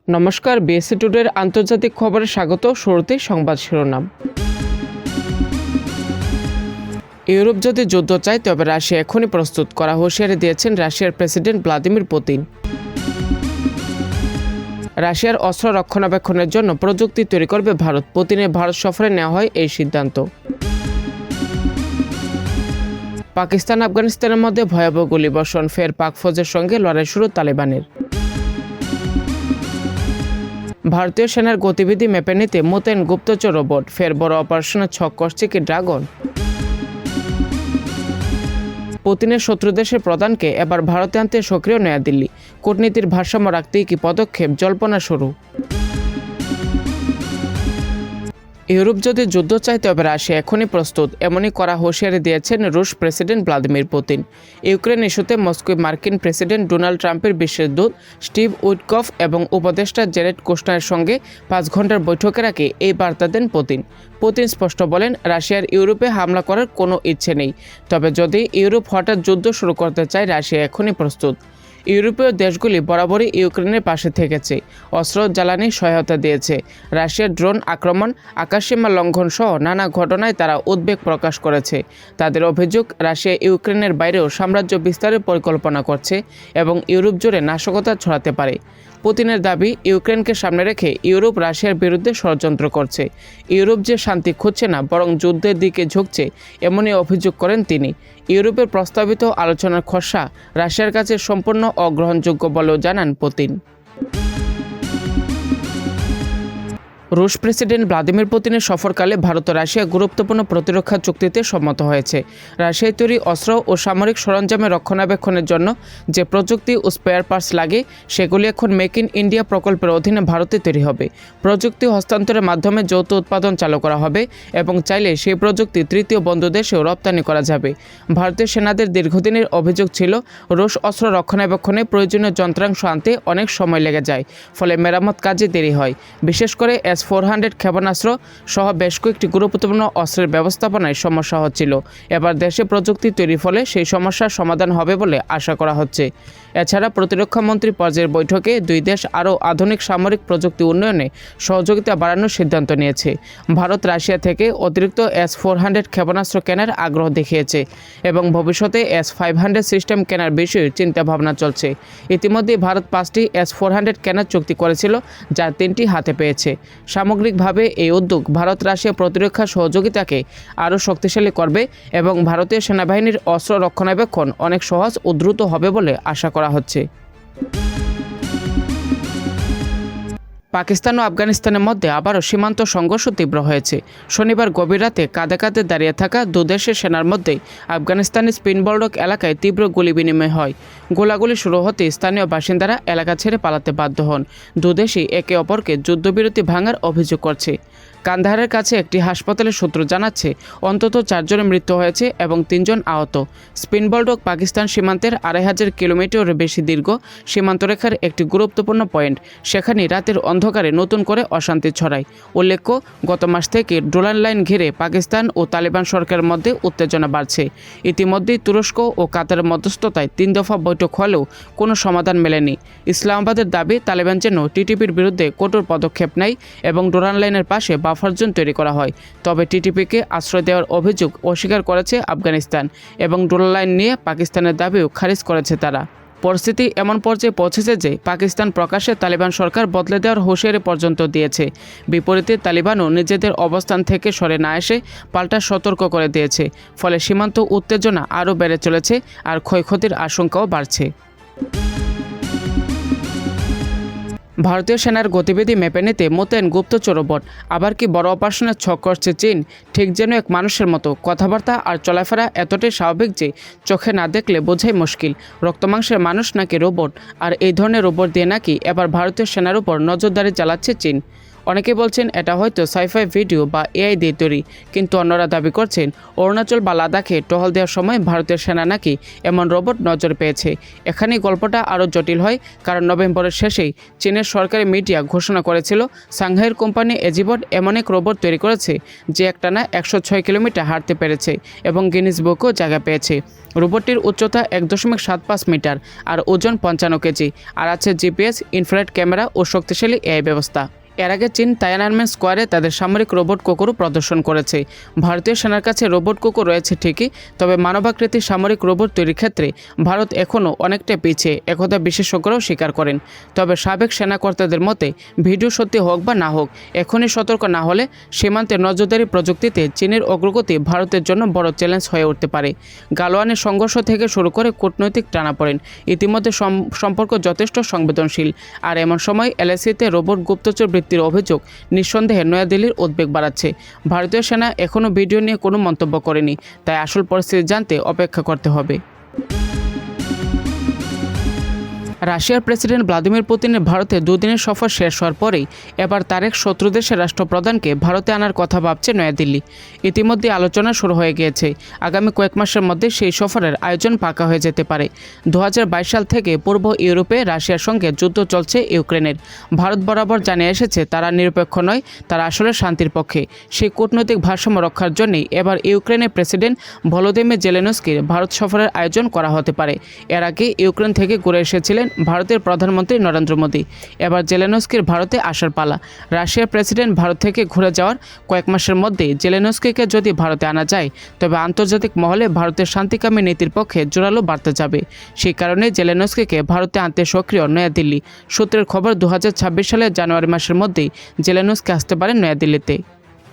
নমস্কার, বিএসসি টুডের আন্তর্জাতিক খবরে স্বাগত। শুরুতেই সংবাদ শিরোনাম। ইউরোপ যদি যুদ্ধ চায় তবে রাশিয়া এখনই প্রস্তুত, করা হুঁশিয়ারি দিয়েছেন রাশিয়ার প্রেসিডেন্ট ভ্লাদিমির পুতিন। রাশিয়ার অস্ত্র রক্ষণাবেক্ষণের জন্য প্রযুক্তি তৈরি করবে ভারত, পুতিনের ভারত সফরে নেওয়া হয় এই সিদ্ধান্ত। পাকিস্তান আফগানিস্তানের মধ্যে ভয়াবহ গুলিবর্ষণ, ফের পাক ফৌজের সঙ্গে লড়াই শুরু তালেবানের। ভারতীয় সেনার গতিবিধি মেপে নিতে মোতায়েন গুপ্তচর রোবট, ফের বড় অপারেশনের ছক কষছে কি ড্রাগন। পুতিনের শত্রু দেশের প্রধানকে এবার ভারতে আনতে সক্রিয় নয়াদিল্লি, কূটনীতির ভারসাম্য রাখতেই কি পদক্ষেপ, জল্পনা শুরু। ইউরোপ যদি যুদ্ধ চায় তবে রাশিয়া এখনই প্রস্তুত, এমনই করা হুঁশিয়ারি দিয়েছেন রুশ প্রেসিডেন্ট ভ্লাদিমির পুতিন। ইউক্রেন ইস্যুতে মস্কোয় মার্কিন প্রেসিডেন্ট ডোনাল্ড ট্রাম্পের বিশেষ দূত স্টিভ উইটকফ এবং উপদেষ্টা জেরেড কুশনারের সঙ্গে 5 ঘন্টার বৈঠকের আগে এই বার্তা দেন পুতিন। পুতিন স্পষ্ট বলেন, রাশিয়ার ইউরোপে হামলা করার কোনো ইচ্ছে নেই, তবে যদি ইউরোপ হঠাৎ যুদ্ধ শুরু করতে চায় রাশিয়া এখনই প্রস্তুত। ইউরোপীয় দেশগুলি বরাবরই ইউক্রেনের পাশে থেকেছে, অস্ত্র জ্বালানি সহায়তা দিয়েছে। রাশিয়ার ড্রোন আক্রমণ, আকাশসীমা লঙ্ঘন সহ নানা ঘটনায় তারা উদ্বেগ প্রকাশ করেছে। তাদের অভিযোগ, রাশিয়া ইউক্রেনের বাইরেও সাম্রাজ্য বিস্তারের পরিকল্পনা করছে এবং ইউরোপ জুড়ে নাশকতা ছড়াতে পারে। পুতিনের দাবি, ইউক্রেনকে সামনে রেখে ইউরোপ রাশিয়ার বিরুদ্ধে ষড়যন্ত্র করছে। ইউরোপ যে শান্তি খুঁজছে না, বরং যুদ্ধের দিকে ঝুঁকছে, এমনই অভিযোগ করেন তিনি। ইউরোপের প্রস্তাবিত আলোচনার খসড়া রাশিয়ার কাছে সম্পূর্ণ অগ্রহণযোগ্য বলেও জানান পুতিন। রুশ প্রেসিডেন্ট ভ্লাদিমির পুতিনের সফরকালে ভারত ও রাশিয়া গুরুত্বপূর্ণ প্রতিরক্ষা চুক্তিতে সম্মত হয়েছে। রাশিয়ায় তৈরি অস্ত্র ও সামরিক সরঞ্জামের রক্ষণাবেক্ষণের জন্য যে প্রযুক্তি ও স্পেয়ার পার্টস লাগে সেগুলি এখন মেক ইন ইন্ডিয়া প্রকল্পের অধীনে ভারতে তৈরি হবে। প্রযুক্তি হস্তান্তরের মাধ্যমে যৌথ উৎপাদন চালু করা হবে এবং চাইলে সেই প্রযুক্তি তৃতীয় বন্ধু দেশেও রপ্তানি করা যাবে। ভারতীয় সেনাদের দীর্ঘদিনের অভিযোগ ছিল, রুশ অস্ত্র রক্ষণাবেক্ষণে প্রয়োজনীয় যন্ত্রাংশ আনতে অনেক সময় লেগে যায়, ফলে মেরামত কাজে দেরি হয়। বিশেষ করে S-400 ক্ষেপণাস্ত্র সহ বেশ কয়েকটি গুরুত্বপূর্ণ অস্ত্রের ব্যবস্থাপনায় সমস্যা হচ্ছিল। এবার দেশে প্রযুক্তি তৈরির ফলে সেই সমস্যার সমাধান হবে বলে আশা করা হচ্ছে। এছাড়া প্রতিরক্ষামন্ত্রী পর্যায়ের বৈঠকে দুই দেশ আরও আধুনিক সামরিক প্রযুক্তি উন্নয়নে সহযোগিতা বাড়ানোর সিদ্ধান্ত নিয়েছে। ভারত রাশিয়া থেকে অতিরিক্ত S-400 ক্ষেপণাস্ত্র কেনার আগ্রহ দেখিয়েছে এবং ভবিষ্যতে S-500 সিস্টেম কেনার বিষয়ে চিন্তাভাবনা চলছে। ইতিমধ্যে ভারত 5টি S-400 কেনার চুক্তি করেছিল, যার 3টি হাতে পেয়েছে। সামগ্রিকভাবে এই উদ্যোগ ভারত রাশিয়া প্রতিরক্ষা সহযোগিতাকে আরও শক্তিশালী করবে এবং ভারতীয় সেনাবাহিনীর অস্ত্র রক্ষণাবেক্ষণ অনেক সহজ ও দ্রুত হবে বলে আশা করা হচ্ছে। পাকিস্তান ও আফগানিস্তানের মধ্যে আবারও সীমান্ত সংঘর্ষ তীব্র হয়েছে। শনিবার গভীর রাতে কাঁধে কাঁধে দাঁড়িয়ে থাকা দুদেশের সেনার মধ্যে আফগানিস্তানের স্পিনবর্ডক এলাকায় তীব্র গুলি বিনিময় হয়। গোলাগুলি শুরু হতে স্থানীয় বাসিন্দারা এলাকা ছেড়ে পালাতে বাধ্য হন। দুদেশই একে অপরকে যুদ্ধবিরতি ভাঙার অভিযোগ করছে। কান্দাহারের কাছে একটি হাসপাতালের সূত্র জানাচ্ছে, অন্তত 4 জনের মৃত্যু হয়েছে এবং 3 জন আহত। স্পিনবর্ডক পাকিস্তান সীমান্তের 2500 কিলোমিটারের বেশি দীর্ঘ সীমান্তরেখার একটি গুরুত্বপূর্ণ পয়েন্ট। সেখানে রাতের অন্ধকারে নতুন করে অশান্তি ছড়ায়। উল্লেখ্য, গত মাস থেকে ডোলান লাইন ঘিরে পাকিস্তান ও তালেবান সরকারের মধ্যে উত্তেজনা বাড়ছে। ইতিমধ্যেই তুরস্ক ও কাতারের মধ্যস্থতায় 3 দফা বৈঠক হলেও কোনো সমাধান মেলেনি। ইসলামাবাদের দাবি, তালেবান যেন টিটিপির বিরুদ্ধে কঠোর পদক্ষেপ নেয় এবং ডোলান লাইনের পাশে বাফার জোন তৈরি করা হয়। তবে টিটিপিকে আশ্রয় দেওয়ার অভিযোগ অস্বীকার করেছে আফগানিস্তান এবং ডোলান লাইন নিয়ে পাকিস্তানের দাবিও খারিজ করেছে তারা। পরিস্থিতি এমন পর্যায়ে পৌঁছেছে যে পাকিস্তান প্রকাশ্যে তালিবান সরকার বদলে দেওয়ার হুঁশিয়ারি পর্যন্ত দিয়েছে। বিপরীতে তালিবানও নিজেদের অবস্থান থেকে সরে না এসে পাল্টা সতর্ক করে দিয়েছে। ফলে সীমান্ত উত্তেজনা আরও বেড়ে চলেছে আর ক্ষয়ক্ষতির আশঙ্কাও বাড়ছে। ভারতীয় সেনার গতিবিধি মেপে নিতে মোতায়েন গুপ্তচর রোবট, আবার কি বড় অপারেশনের ছক করছে চীন? ঠিক যেন এক মানুষের মতো, কথাবার্তা আর চলাফেরা এতটাই স্বাভাবিক যে চোখে না দেখলে বোঝাই মুশকিল রক্তমাংসের মানুষ নাকি রোবট। আর এই ধরনের রোবট দিয়ে নাকি এবার ভারতীয় সেনার উপর নজরদারি চালাচ্ছে চীন। অনেকে বলছেন এটা হয়তো সাইফাই ভিডিও বা এআই দিয়ে তৈরি, কিন্তু অন্যরা দাবি করছেন অরুণাচল বা লাদাখে টহল দেওয়ার সময় ভারতের সেনা নাকি এমন রোবট নজর পেয়েছে। এখানেই গল্পটা আরও জটিল হয়, কারণ নভেম্বরের শেষেই চীনের সরকারি মিডিয়া ঘোষণা করেছিল সাংহাইয়ের কোম্পানি এজিবট এমন এক রোবট তৈরি করেছে যে একটানা 106 কিলোমিটার হাঁটতে পেরেছে এবং গিনিস বুকেও জায়গা পেয়েছে। রোবটটির উচ্চতা 1.75 মিটার আর ওজন 55 কেজি, আর আছে জিপিএস, ইনফ্রারেড ক্যামেরা ও শক্তিশালী এআই ব্যবস্থা। এর আগে চীন তায়ানানমেন স্কোয়ারে তাদের সামরিক রোবট কুকুরও প্রদর্শন করেছে। ভারতীয় সেনার কাছে রোবট কুকুর রয়েছে ঠিকই, তবে মানবাকৃতির সামরিক রোবট তৈরির ক্ষেত্রে ভারত এখনও অনেকটা পিছিয়ে, একথা বিশেষজ্ঞরাও স্বীকার করেন। তবে সাবেক সেনাকর্তাদের মতে ভিডিও সত্যি হোক বা না হোক, এখনই সতর্ক না হলে সীমান্তে নজরদারি প্রযুক্তিতে চীনের অগ্রগতি ভারতের জন্য বড় চ্যালেঞ্জ হয়ে উঠতে পারে। গালওয়ানের সংঘর্ষ থেকে শুরু করে কূটনৈতিক টানাপোড়েন, ইতিমধ্যে সম্পর্ক যথেষ্ট সংবেদনশীল। আর এমন সময় এলএসিতে রোবট গুপ্তচর বৃত্তির অভিযোগ নিঃসন্দেহে নয়াদিল্লির উদ্বেগ বাড়াচ্ছে। ভারতীয় সেনা এখনও ভিডিও নিয়ে কোনো মন্তব্য করেনি, তাই আসল পরিস্থিতি জানতে অপেক্ষা করতে হবে। রাশিয়ার প্রেসিডেন্ট ভ্লাদিমির পুতিনের ভারতে দুদিনের সফর শেষ হওয়ার পরেই এবার তার এক শত্রু দেশের রাষ্ট্রপ্রধানকে ভারতে আনার কথা ভাবছে নয়াদিল্লি। ইতিমধ্যে আলোচনা শুরু হয়ে গিয়েছে, আগামী কয়েক মাসের মধ্যে সেই সফরের আয়োজন পাকা হয়ে যেতে পারে। 2022 সাল থেকে পূর্ব ইউরোপে রাশিয়ার সঙ্গে যুদ্ধ চলছে ইউক্রেনের। ভারত বরাবর জানিয়ে এসেছে তারা নিরপেক্ষ নয়, তারা আসলে শান্তির পক্ষে। সেই কূটনৈতিক ভারসাম্য রক্ষার জন্যই এবার ইউক্রেনের প্রেসিডেন্ট ভলোদিমির জেলেনস্কির ভারত সফরের আয়োজন করা হতে পারে। এর আগে ইউক্রেন থেকে ঘুরে এসেছিলেন ভারতের প্রধানমন্ত্রী নরেন্দ্র মোদী। এবার জেলেনস্কির ভারতে আসার পালা। রাশিয়ার প্রেসিডেন্ট ভারত থেকে ঘুরে যাওয়ার কয়েক মাসের মধ্যেই জেলেনস্কিকে যদি ভারতে আনা যায়, তবে আন্তর্জাতিক মহলে ভারতের শান্তিকামী নীতির পক্ষে জোরালো বার্তা যাবে। সেই কারণে জেলেনস্কিকে ভারতে আনতে সক্রিয় নয়াদিল্লি। সূত্রের খবর 2026 সালের জানুয়ারি মাসের মধ্যেই জেলেনস্কি আসতে পারেন নয়াদিল্লিতে।